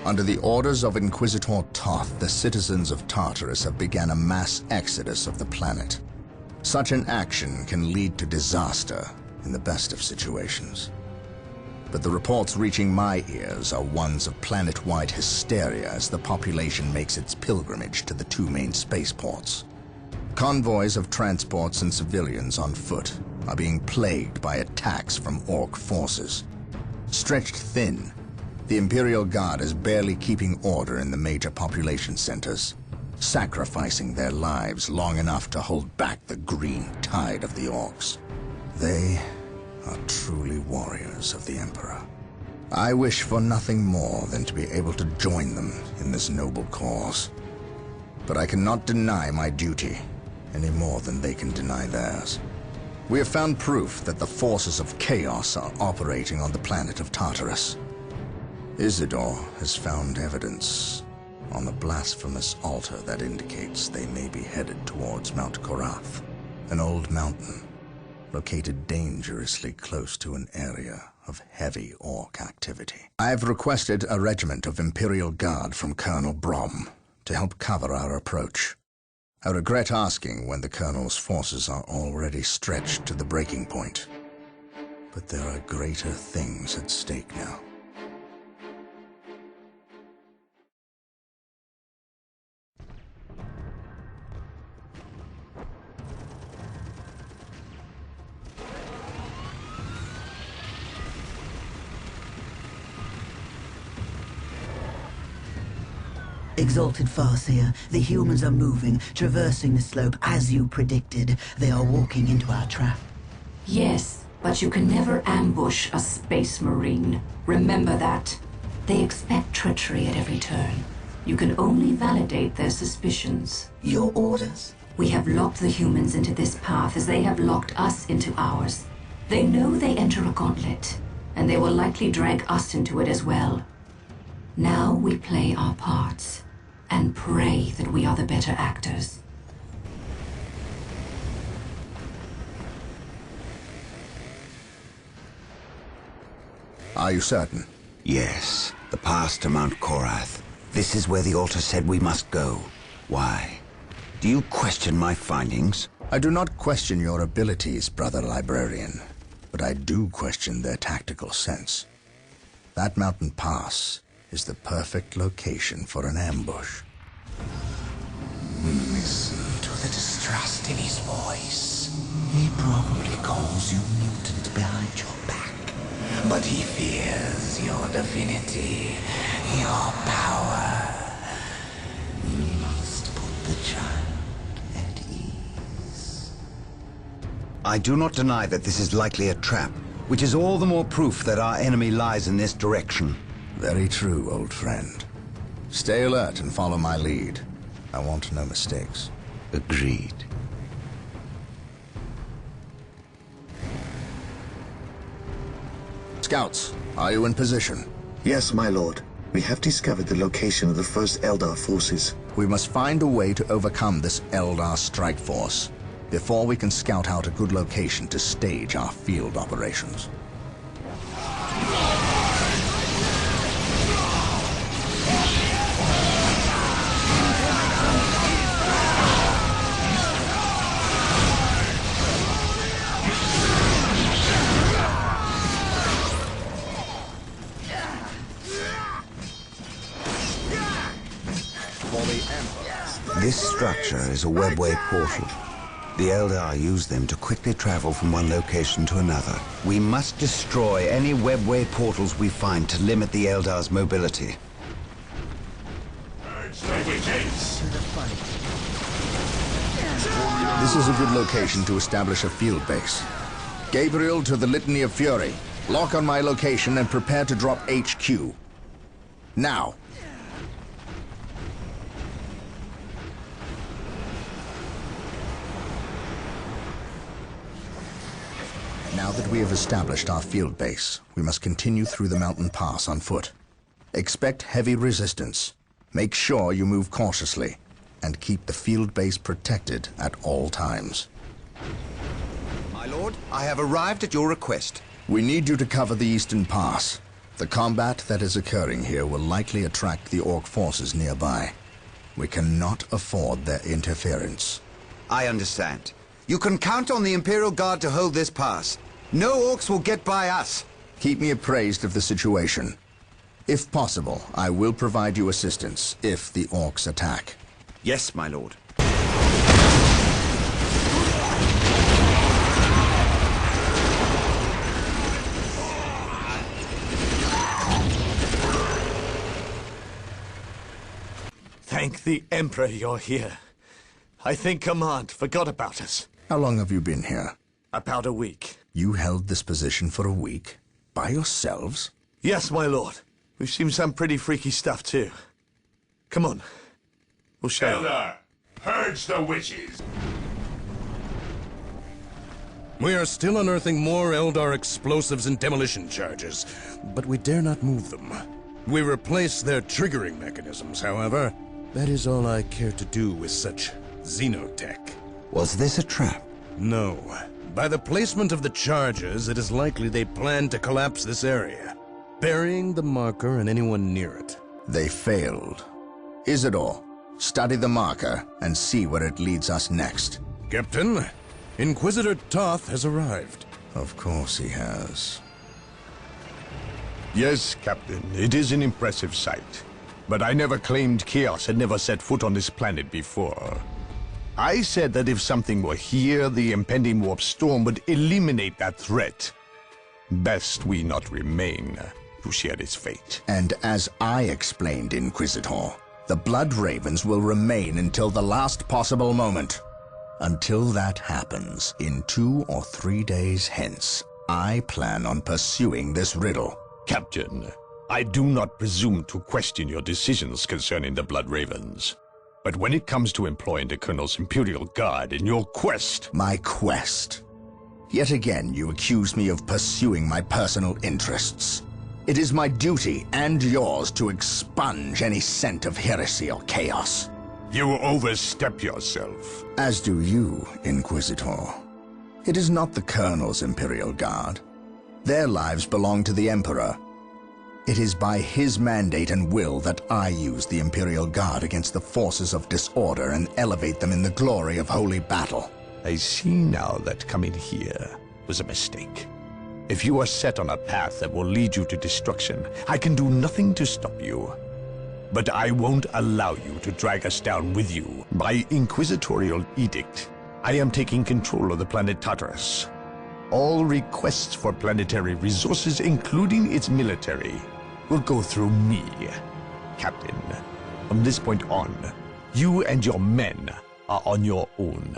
Under the orders of Inquisitor Toth, the citizens of Tartarus have begun a mass exodus of the planet. Such an action can lead to disaster in the best of situations. But the reports reaching my ears are ones of planet-wide hysteria as the population makes its pilgrimage to the two main spaceports. Convoys of transports and civilians on foot are being plagued by attacks from Orc forces. Stretched thin, the Imperial Guard is barely keeping order in the major population centers, sacrificing their lives long enough to hold back the green tide of the Orcs. They are truly warriors of the Emperor. I wish for nothing more than to be able to join them in this noble cause. But I cannot deny my duty any more than they can deny theirs. We have found proof that the forces of chaos are operating on the planet of Tartarus. Isidore has found evidence on the blasphemous altar that indicates they may be headed towards Mount Korath, an old mountain located dangerously close to an area of heavy Orc activity. I have requested a regiment of Imperial Guard from Colonel Brom to help cover our approach. I regret asking when the Colonel's forces are already stretched to the breaking point, but there are greater things at stake now. Exalted Farseer, the humans are moving, traversing the slope as you predicted. They are walking into our trap. Yes, but you can never ambush a space marine. Remember that. They expect treachery at every turn. You can only validate their suspicions. Your orders? We have locked the humans into this path as they have locked us into ours. They know they enter a gauntlet, and they will likely drag us into it as well. Now we play our parts, and pray that we are the better actors. Are you certain? Yes, the path to Mount Korath. This is where the altar said we must go. Why? Do you question my findings? I do not question your abilities, brother librarian, but I do question their tactical sense. That mountain pass is the perfect location for an ambush. Listen to the distrust in his voice. He probably calls you mutant behind your back, but he fears your divinity, your power. You must put the child at ease. I do not deny that this is likely a trap, which is all the more proof that our enemy lies in this direction. Very true, old friend. Stay alert and follow my lead. I want no mistakes. Agreed. Scouts, are you in position? Yes, my lord. We have discovered the location of the first Eldar forces. We must find a way to overcome this Eldar strike force before we can scout out a good location to stage our field operations. This structure is a webway portal. The Eldar use them to quickly travel from one location to another. We must destroy any webway portals we find to limit the Eldar's mobility. This is a good location to establish a field base. Gabriel to the Litany of Fury. Lock on my location and prepare to drop HQ. Now. Now that we have established our field base, we must continue through the mountain pass on foot. Expect heavy resistance. Make sure you move cautiously, and keep the field base protected at all times. My lord, I have arrived at your request. We need you to cover the eastern pass. The combat that is occurring here will likely attract the Orc forces nearby. We cannot afford their interference. I understand. You can count on the Imperial Guard to hold this pass. No Orcs will get by us. Keep me appraised of the situation. If possible, I will provide you assistance if the Orcs attack. Yes, my lord. Thank the Emperor you're here. I think Command forgot about us. How long have you been here? About a week. You held this position for a week? By yourselves? Yes, my lord. We've seen some pretty freaky stuff, too. Come on. We'll show you. Eldar, purge the witches! We are still unearthing more Eldar explosives and demolition charges, but we dare not move them. We replace their triggering mechanisms, however. That is all I care to do with such xenotech. Was this a trap? No. By the placement of the charges, it is likely they plan to collapse this area, burying the marker and anyone near it. They failed. Isidore, study the marker and see where it leads us next. Captain, Inquisitor Toth has arrived. Of course he has. Yes, Captain, it is an impressive sight. But I never claimed Chaos had never set foot on this planet before. I said that if something were here, the impending warp storm would eliminate that threat. Best we not remain to share its fate. And as I explained, Inquisitor, the Blood Ravens will remain until the last possible moment. Until that happens, in 2 or 3 days hence, I plan on pursuing this riddle. Captain, I do not presume to question your decisions concerning the Blood Ravens. But when it comes to employing the Colonel's Imperial Guard in your quest... My quest? Yet again you accuse me of pursuing my personal interests. It is my duty, and yours, to expunge any scent of heresy or chaos. You overstep yourself. As do you, Inquisitor. It is not the Colonel's Imperial Guard. Their lives belong to the Emperor. It is by his mandate and will that I use the Imperial Guard against the forces of disorder and elevate them in the glory of holy battle. I see now that coming here was a mistake. If you are set on a path that will lead you to destruction, I can do nothing to stop you. But I won't allow you to drag us down with you. By inquisitorial edict, I am taking control of the planet Tartarus. All requests for planetary resources, including its military, will go through me, Captain. From this point on, you and your men are on your own.